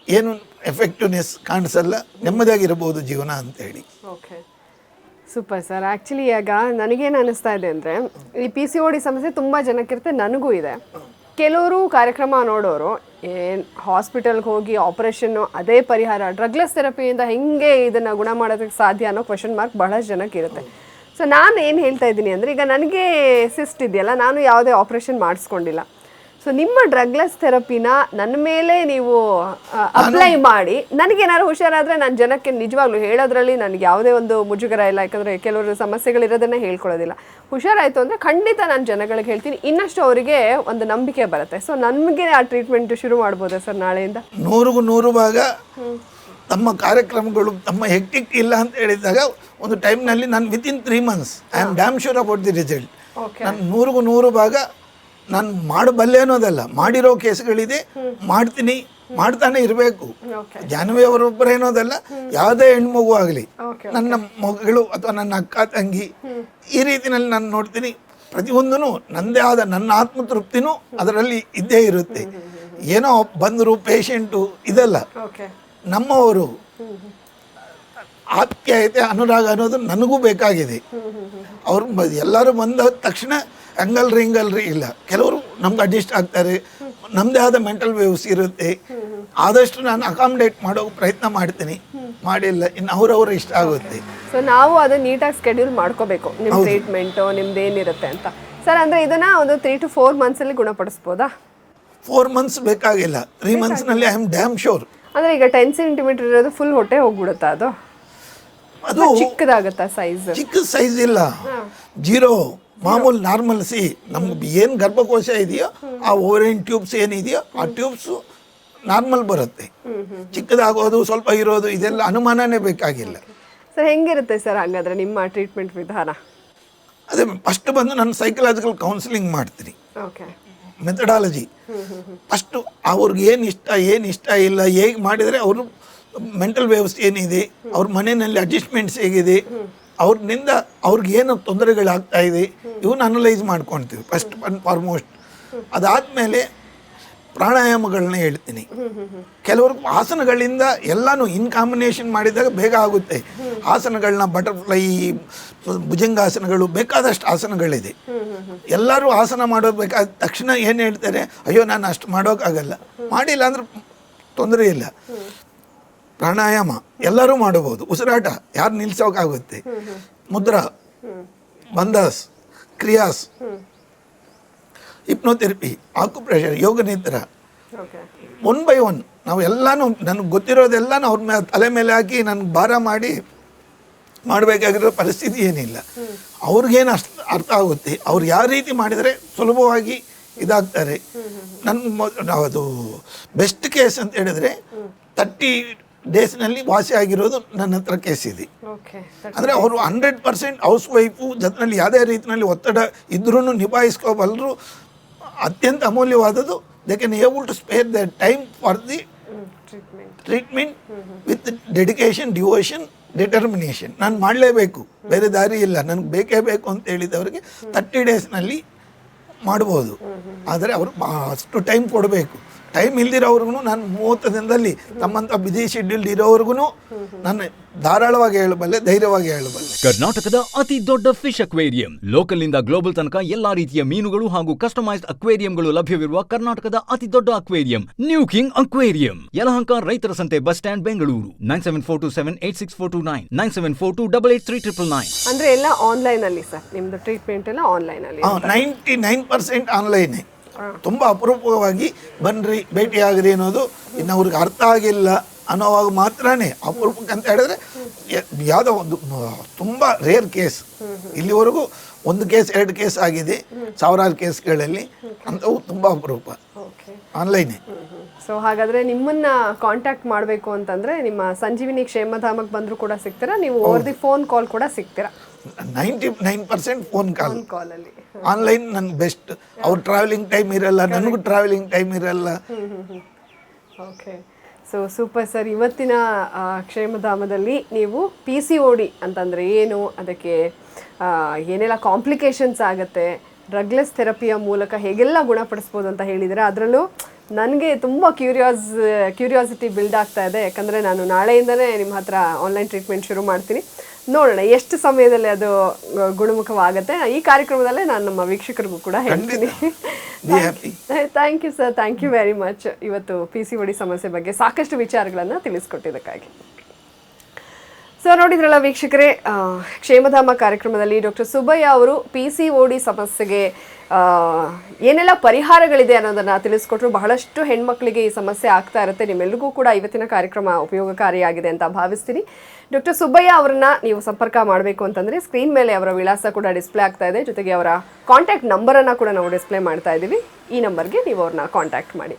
ಏನು ಎಫೆಕ್ಟಿವ್ನೆಸ್ ಕಾಣಿಸಲ್ಲ, ನೆಮ್ಮದಿಯಾಗಿರ್ಬೋದು ಜೀವನ ಅಂತೇಳಿ. Okay, super sir. ಆ್ಯಕ್ಚುಲಿ ಈಗ ನನಗೇನು ಅನ್ನಿಸ್ತಾ ಇದೆ ಅಂದರೆ, ಈ PCOD ಸಮಸ್ಯೆ ತುಂಬ ಜನಕ್ಕಿರುತ್ತೆ, ನನಗೂ ಇದೆ. ಕೆಲವರು ಕಾರ್ಯಕ್ರಮ ನೋಡೋರು ಏನು ಹಾಸ್ಪಿಟಲ್ಗೆ ಹೋಗಿ ಆಪ್ರೇಷನ್ನು ಅದೇ ಪರಿಹಾರ, ಡ್ರಗ್ಲೆಸ್ ಥೆರಪಿಯಿಂದ ಹೆಂಗೆ ಇದನ್ನು ಗುಣ ಮಾಡೋದಕ್ಕೆ ಸಾಧ್ಯ ಅನ್ನೋ ಕ್ವೆಶನ್ ಮಾರ್ಕ್ ಬಹಳಷ್ಟು ಜನಕ್ಕೆ ಇರುತ್ತೆ. ಸೊ ನಾನು ಏನು ಹೇಳ್ತಾ ಇದ್ದೀನಿ ಅಂದರೆ, ಈಗ ನನಗೆ ಸಿಸ್ಟ್ ಇದೆಯಲ್ಲ, ನಾನು ಯಾವುದೇ ಆಪ್ರೇಷನ್ ಮಾಡಿಸ್ಕೊಂಡಿಲ್ಲ. ಸೊ ನಿಮ್ಮ ಡ್ರಗ್ಲೆಸ್ ಥೆರಪಿನ ನನ್ನ ಮೇಲೆ ನೀವು ಅಪ್ಲೈ ಮಾಡಿ ನನಗೇನಾದ್ರು ಹುಷಾರಾದರೆ ನಾನು ಜನಕ್ಕೆ ನಿಜವಾಗ್ಲೂ ಹೇಳೋದ್ರಲ್ಲಿ ನನಗೆ ಯಾವುದೇ ಒಂದು ಮುಜುಗರ ಇಲ್ಲ. ಯಾಕಂದರೆ ಕೆಲವರು ಸಮಸ್ಯೆಗಳಿರೋದನ್ನೇ ಹೇಳ್ಕೊಳ್ಳೋದಿಲ್ಲ. ಹುಷಾರಾಯಿತು ಅಂದರೆ ಖಂಡಿತ ನಾನು ಜನಗಳಿಗೆ ಹೇಳ್ತೀನಿ, ಇನ್ನಷ್ಟು ಅವರಿಗೆ ಒಂದು ನಂಬಿಕೆ ಬರುತ್ತೆ. ಸೊ ನಮಗೆ ಆ ಟ್ರೀಟ್ಮೆಂಟ್ ಶುರು ಮಾಡ್ಬೋದಾ ಸರ್ ನಾಳೆಯಿಂದ? 100 ಭಾಗ ನಮ್ಮ ಕಾರ್ಯಕ್ರಮಗಳು ನಮ್ಮ ಹೆಕ್ಟಿಕ್ ಇಲ್ಲ ಅಂತ ಹೇಳಿದಾಗ ಒಂದು ಟೈಮ್ನಲ್ಲಿ ನಾನು within 3 months I am dam sure about the result. ನಾನು 100 ಭಾಗ ನಾನು ಮಾಡಬಲ್ಲೆ ಅನ್ನೋದಲ್ಲ, ಮಾಡಿರೋ ಕೇಸ್ಗಳಿದೆ, ಮಾಡ್ತೀನಿ, ಮಾಡ್ತಾನೆ ಇರಬೇಕು. ಜಾಹ್ನವಿ ಅವರೊಬ್ಬರೇ ಅನ್ನೋದಲ್ಲ, ಯಾವುದೇ ಹೆಣ್ಮಗು ಆಗಲಿ, ನನ್ನ ಮಗಳು ಅಥವಾ ನನ್ನ ಅಕ್ಕ ತಂಗಿ, ಈ ರೀತಿಯಲ್ಲಿ ನಾನು ನೋಡ್ತೀನಿ. ಪ್ರತಿಯೊಂದೂ ನನ್ನದೇ ಆದ ನನ್ನ ಆತ್ಮತೃಪ್ತಿನೂ ಅದರಲ್ಲಿ ಇದ್ದೇ ಇರುತ್ತೆ. ಏನೋ ಬಂದರು ಪೇಷಂಟು ಇದಲ್ಲ, ನಮ್ಮವರು ಆಪ್ಯಾಯತೆ ಅನುರಾಗ ಅನ್ನೋದು ನನಗೂ ಬೇಕಾಗಿದೆ. ಅವರು ಎಲ್ಲರೂ ಬಂದ ತಕ್ಷಣ ಹಂಗಲ್ರಿ ಇಲ್ಲ, ಕೆಲವರು ನಮ್ಗೆ ಅಡ್ಜಸ್ಟ್ ಆಗ್ತಾರೆ. ನಮ್ಮದೇ ಆದ ಮೆಂಟಲ್ ವೇವ್ಸ್ ಇರುತ್ತೆ. ಆದಷ್ಟು ನಾನು ಅಕಾಮಿಡೇಟ್ ಮಾಡೋ ಪ್ರಯತ್ನ ಮಾಡ್ತೀನಿ. ಮಾಡಿಲ್ಲ ಇನ್ನು ಅವ್ರವ್ರ ಇಷ್ಟ ಆಗುತ್ತೆ. ಸೊ ನಾವು ಅದನ್ನ ನೀಟಾಗಿ ಸ್ಕೆಡ್ಯೂಲ್ ಮಾಡ್ಕೋಬೇಕು, ನಿಮ್ಮ ಟ್ರೀಟ್ಮೆಂಟು ನಿಮ್ದು ಏನಿರುತ್ತೆ ಅಂತ. ಸರ್ ಅಂದರೆ ಇದನ್ನು ಒಂದು 3 to 4 months ಗುಣಪಡಿಸ್ಬೋದಾ? 4 months ಬೇಕಾಗಿಲ್ಲ, 3 monthsನಲ್ಲಿ ಐ ಆಮ್ ಡ್ಯಾಮ್ ಶೋರ್. ಅಂದರೆ ಈಗ 10 centimeter ಇರೋದು ಫುಲ್ ಹೊಟ್ಟೆ ಹೋಗ್ಬಿಡುತ್ತಾ? ಅದು ಚಿಕ್ಕದಾಗುತ್ತಾ ಸೈಜ್? ಚಿಕ್ಕ ಸೈಜ್ ಇಲ್ಲ, 0 ಮಾಮೂಲು ನಾರ್ಮಲ್. ನಮ್ಗೆ ಏನು ಗರ್ಭಕೋಶ ಇದೆಯೋ ಆ ಓವರಿನ್ ಟ್ಯೂಬ್ಸ್ ಏನಿದೆಯೋ ಆ ಟ್ಯೂಬ್ಸು ನಾರ್ಮಲ್ ಬರುತ್ತೆ. ಚಿಕ್ಕದಾಗೋದು ಸ್ವಲ್ಪ ಇರೋದು ಇದೆಲ್ಲ ಅನುಮಾನನೇ ಬೇಕಾಗಿಲ್ಲ. ಸರ್ ಹೆಂಗಿರುತ್ತೆ ಸರ್ ಹಾಗಾದರೆ ನಿಮ್ಮ ಟ್ರೀಟ್ಮೆಂಟ್ ವಿಧಾನ? ಅದೇ ಫಸ್ಟ್ ಬಂದು ನಾನು ಸೈಕಲಾಜಿಕಲ್ ಕೌನ್ಸಿಲಿಂಗ್ ಮಾಡ್ತೀನಿ. ಓಕೆ, ಮೆಥಡಾಲಜಿ ಫಸ್ಟು ಅವ್ರಿಗೆ ಏನು ಇಷ್ಟ ಇಲ್ಲ, ಹೇಗೆ ಮಾಡಿದರೆ ಅವರು ಮೆಂಟಲ್ ವೇವ್ಸ್ ಏನಿದೆ, ಅವ್ರ ಮನೆಯಲ್ಲಿ ಅಡ್ಜಸ್ಟ್ಮೆಂಟ್ಸ್ ಹೇಗಿದೆ, ಅವ್ರನ್ನಿಂದ ಅವ್ರಿಗೆ ಏನು ತೊಂದರೆಗಳಾಗ್ತಾ ಇದೆ, ಇವನ್ನ ಅನಲೈಸ್ ಮಾಡ್ಕೊಳ್ತೀವಿ ಫಸ್ಟ್ ಆ್ಯಂಡ್ ಫಾರ್ಮೋಸ್ಟ್. ಅದಾದಮೇಲೆ ಪ್ರಾಣಾಯಾಮಗಳನ್ನ ಹೇಳ್ತೀನಿ. ಕೆಲವರು ಆಸನಗಳಿಂದ ಎಲ್ಲನೂ ಇನ್ ಕಾಂಬಿನೇಷನ್ ಮಾಡಿದಾಗ ಬೇಗ ಆಗುತ್ತೆ. ಆಸನಗಳನ್ನ ಬಟರ್ಫ್ಲೈ, ಭುಜಂಗಾಸನಗಳು, ಬೇಕಾದಷ್ಟು ಆಸನಗಳಿದೆ. ಎಲ್ಲರೂ ಆಸನ ಮಾಡೋಬೇಕಾದ ತಕ್ಷಣ ಏನು ಹೇಳ್ತಾರೆ, ಅಯ್ಯೋ ನಾನು ಅಷ್ಟು ಮಾಡೋಕ್ಕಾಗಲ್ಲ. ಮಾಡಿಲ್ಲ ಅಂದ್ರೆ ತೊಂದರೆ ಇಲ್ಲ. ಪ್ರಾಣಾಯಾಮ ಎಲ್ಲರೂ ಮಾಡಬಹುದು. ಉಸಿರಾಟ ಯಾರು ನಿಲ್ಸೋಕ್ಕಾಗುತ್ತೆ. Mudra, bandhas, kriyas, hypnotherapy, acupressure, yoga nidra, 1 by 1 ನಾವು ಎಲ್ಲನೂ ನನಗೆ ಗೊತ್ತಿರೋದೆಲ್ಲನೂ ಅವ್ರ ತಲೆ ಮೇಲೆ ಹಾಕಿ ನನಗೆ ಭಾರ ಮಾಡಿ ಮಾಡಬೇಕಾಗಿರೋ ಪರಿಸ್ಥಿತಿ ಏನಿಲ್ಲ. ಅವ್ರಿಗೇನು ಅರ್ಥ ಆಗುತ್ತೆ, ಅವ್ರು ಯಾವ ರೀತಿ ಮಾಡಿದರೆ ಸುಲಭವಾಗಿ ಇದಾಗ್ತಾರೆ. ಅದು ಬೆಸ್ಟ್ ಕೇಸ್ ಅಂತ ಹೇಳಿದ್ರೆ 30 daysನಲ್ಲಿ ವಾಸಿ ಆಗಿರೋದು ನನ್ನ ಹತ್ರ ಕೇಸ್ ಇದೆ. ಅಂದರೆ ಅವರು 100% ಹೌಸ್ ವೈಫು, ಜೊತೆಯಲ್ಲಿ ಯಾವುದೇ ರೀತಿಯಲ್ಲಿ ಒತ್ತಡ ಇದ್ರೂ ನಿಭಾಯಿಸ್ಕೋಬಲ್ಲರು. ಅತ್ಯಂತ ಅಮೂಲ್ಯವಾದದ್ದು, they can able to spare the time for the treatment with dedication, devotion, determination. ನಾನು ಮಾಡಲೇಬೇಕು, ಬೇರೆ ದಾರಿ ಇಲ್ಲ, ನನಗೆ ಬೇಕೇ ಬೇಕು ಅಂತ ಹೇಳಿದವರಿಗೆ 30 daysನಲ್ಲಿ ಮಾಡ್ಬೋದು. ಆದರೆ ಅವರು ಅಷ್ಟು ಟೈಮ್ ಕೊಡಬೇಕು. ಟೈಮ್ ಇಲ್ದಿರೋವ್ರಿಗೂ ನಾನು 30 ದಿನದಲ್ಲಿ ತಮ್ಮಂಥ ಬಿಸಿ ಶೆಡ್ಯೂಲ್ ಇರೋವ್ರಿಗೂ ನಾನು ಧಾರಾಳವಾಗಿ ಹೇಳಬಲ್ಲೆ, ಧೈರ್ಯವಾಗಿ ಹೇಳಬಲ್ಲೆ. ಕರ್ನಾಟಕದ ಅತಿ ದೊಡ್ಡ ಫಿಶ್ ಅಕ್ವೇರಿಯಂ, ಲೋಕಲ್ ನಿಂದ ಗ್ಲೋಬಲ್ ತನಕ ಎಲ್ಲಾ ರೀತಿಯ ಮೀನುಗಳು ಹಾಗೂ ಕಸ್ಟಮೈಸ್ಡ್ ಅಕ್ವೇರಿಯಂಗಳು ಲಭ್ಯವಿರುವ ಕರ್ನಾಟಕದ ಅತಿ ದೊಡ್ಡ aquarium new king aquarium, Yelahanka ರೈತರ ಸಂತೆ ಬಸ್ ಸ್ಟ್ಯಾಂಡ್, ಬೆಂಗಳೂರು. 9742786429, 9742883999. ಅಂದ್ರೆ ಎಲ್ಲ ಆನ್ಲೈನ್ ಅಲ್ಲಿ ಸರ್, ನಿಮ್ದು ಟ್ರೀಟ್ಮೆಂಟ್ ಎಲ್ಲ ಆನ್ಲೈನ್ ಅಲ್ಲಿ? 99% ಆನ್ಲೈನೇ. ತುಂಬ ಅಪರೂಪವಾಗಿ ಬನ್ನಿರಿ, ಭೇಟಿಯಾಗ್ರಿ ಅನ್ನೋದು ಇನ್ನು ಅವ್ರಿಗೆ ಅರ್ಥ ಆಗಿಲ್ಲ ಅನ್ನೋವಾಗ ಮಾತ್ರನೇ ಅಪರೂಪಕ್ಕೆ ಅಂತ ಹೇಳಿದ್ರೆ ಯಾವುದೋ ಒಂದು ತುಂಬ ರೇರ್ ಕೇಸ್. ಇಲ್ಲಿವರೆಗೂ 1 ಕೇಸ್ 2 ಕೇಸ್ ಆಗಿದೆ, ಸಾವಿರಾರು ಕೇಸ್ಗಳಲ್ಲಿ. ಅಂಥವು ತುಂಬ ಅಪರೂಪ, ಆನ್ಲೈನೇ. ಸೊ ಹಾಗಾದರೆ ನಿಮ್ಮನ್ನ ಕಾಂಟ್ಯಾಕ್ಟ್ ಮಾಡಬೇಕು ಅಂತಂದರೆ ನಿಮ್ಮ ಸಂಜೀವಿನಿ ಕ್ಷೇಮಧಾಮಕ್ಕೆ ಬಂದರೂ ಕೂಡ ಸಿಗ್ತೀರಾ? ನೀವು ಓವರ್ ದಿ ಫೋನ್ ಕಾಲ್ ಕೂಡ ಸಿಗ್ತೀರಾ? 99% ಫೋನ್ ಕಾಲಲ್ಲಿ. ಆನ್ಲೈನ್ ನನಗೆ ಬೆಸ್ಟ್. ಅವ್ರ ಟ್ರಾವೆಲಿಂಗ್ ಟೈಮ್ ಇರಲ್ಲ, ನನಗೂ ಟ್ರಾವೆಲಿಂಗ್ ಟೈಮ್ ಇರಲ್ಲ. Okay, so super sir. ಇವತ್ತಿನ ಕ್ಷೇಮಧಾಮದಲ್ಲಿ ನೀವು PCOD ಅಂತಂದರೆ ಏನು, ಅದಕ್ಕೆ ಏನೆಲ್ಲ ಕಾಂಪ್ಲಿಕೇಶನ್ಸ್ ಆಗುತ್ತೆ, ಡ್ರಗ್ಲೆಸ್ ಥೆರಪಿಯ ಮೂಲಕ ಹೇಗೆಲ್ಲ ಗುಣಪಡಿಸ್ಬೋದು ಅಂತ ಹೇಳಿದರೆ, ಅದರಲ್ಲೂ ನನಗೆ ತುಂಬ ಕ್ಯೂರಿಯಾಸಿಟಿ ಬಿಲ್ಡ್ ಆಗ್ತಾ ಇದೆ. ಯಾಕಂದರೆ ನಾನು ನಾಳೆಯಿಂದನೇ ನಿಮ್ಮ ಹತ್ರ ಆನ್ಲೈನ್ ಟ್ರೀಟ್ಮೆಂಟ್ ಶುರು ಮಾಡ್ತೀನಿ. ನೋಡೋಣ ಎಷ್ಟು ಸಮಯದಲ್ಲಿ ಅದು ಗುಣಮುಖವಾಗುತ್ತೆ. ಈ ಕಾರ್ಯಕ್ರಮದಲ್ಲೇ ನಾನು ನಮ್ಮ ವೀಕ್ಷಕರಿಗೂ ಕೂಡ ಹೇಳ್ತೀನಿ. Thank you sir, thank you very much. ಇವತ್ತು PCOD ಸಮಸ್ಯೆ ಬಗ್ಗೆ ಸಾಕಷ್ಟು ವಿಚಾರಗಳನ್ನು ತಿಳಿಸ್ಕೊಟ್ಟಿದ್ದಕ್ಕಾಗಿ. ಸೊ ನೋಡಿದ್ರಲ್ಲ ವೀಕ್ಷಕರೇ, ಕ್ಷೇಮಧಾಮ ಕಾರ್ಯಕ್ರಮದಲ್ಲಿ ಡಾಕ್ಟರ್ ಸುಬ್ಬಯ್ಯ ಅವರು PCOD ಸಮಸ್ಯೆಗೆ ಏನೆಲ್ಲ ಪರಿಹಾರಗಳಿದೆ ಅನ್ನೋದನ್ನು ತಿಳಿಸ್ಕೊಟ್ರು. ಬಹಳಷ್ಟು ಹೆಣ್ಮಕ್ಳಿಗೆ ಈ ಸಮಸ್ಯೆ ಆಗ್ತಾ ಇರುತ್ತೆ. ನಿಮ್ಮೆಲ್ಲರಿಗೂ ಕೂಡ ಇವತ್ತಿನ ಕಾರ್ಯಕ್ರಮ ಉಪಯೋಗಕಾರಿಯಾಗಿದೆ ಅಂತ ಭಾವಿಸ್ತೀನಿ. ಡಾಕ್ಟರ್ ಸುಬ್ಬಯ್ಯ ಅವರನ್ನ ನೀವು ಸಂಪರ್ಕ ಮಾಡಬೇಕು ಅಂತಂದರೆ ಸ್ಕ್ರೀನ್ ಮೇಲೆ ಅವರ ವಿಳಾಸ ಕೂಡ ಡಿಸ್ಪ್ಲೇ ಆಗ್ತಾ ಇದೆ. ಜೊತೆಗೆ ಅವರ ಕಾಂಟ್ಯಾಕ್ಟ್ ನಂಬರನ್ನು ಕೂಡ ನಾವು ಡಿಸ್ಪ್ಲೇ ಮಾಡ್ತಾ ಇದ್ದೀವಿ. ಈ ನಂಬರ್ಗೆ ನೀವು ಅವ್ರನ್ನ ಕಾಂಟ್ಯಾಕ್ಟ್ ಮಾಡಿ.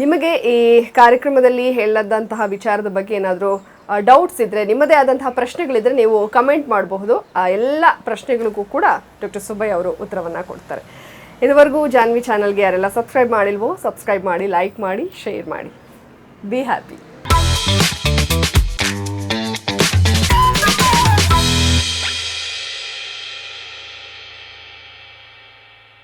ನಿಮಗೆ ಈ ಕಾರ್ಯಕ್ರಮದಲ್ಲಿ ಹೇಳದಂತಹ ವಿಚಾರದ ಬಗ್ಗೆ ಏನಾದರೂ ಡೌಟ್ಸ್ ಇದ್ದರೆ, ನಿಮ್ಮದೇ ಆದಂತಹ ಪ್ರಶ್ನೆಗಳಿದ್ದರೆ ನೀವು ಕಮೆಂಟ್ ಮಾಡಬಹುದು. ಆ ಎಲ್ಲ ಪ್ರಶ್ನೆಗಳಿಗೂ ಕೂಡ ಡಾಕ್ಟರ್ ಸುಬ್ಬಯ್ಯ ಅವರು ಉತ್ತರವನ್ನು ಕೊಡ್ತಾರೆ. ಇದುವರೆಗೂ ಜಾನ್ವಿ ಚಾನಲ್ಗೆ ಯಾರೆಲ್ಲ ಸಬ್ಸ್ಕ್ರೈಬ್ ಮಾಡಿಲ್ವೋ ಸಬ್ಸ್ಕ್ರೈಬ್ ಮಾಡಿ, ಲೈಕ್ ಮಾಡಿ, ಶೇರ್ ಮಾಡಿ. Be happy.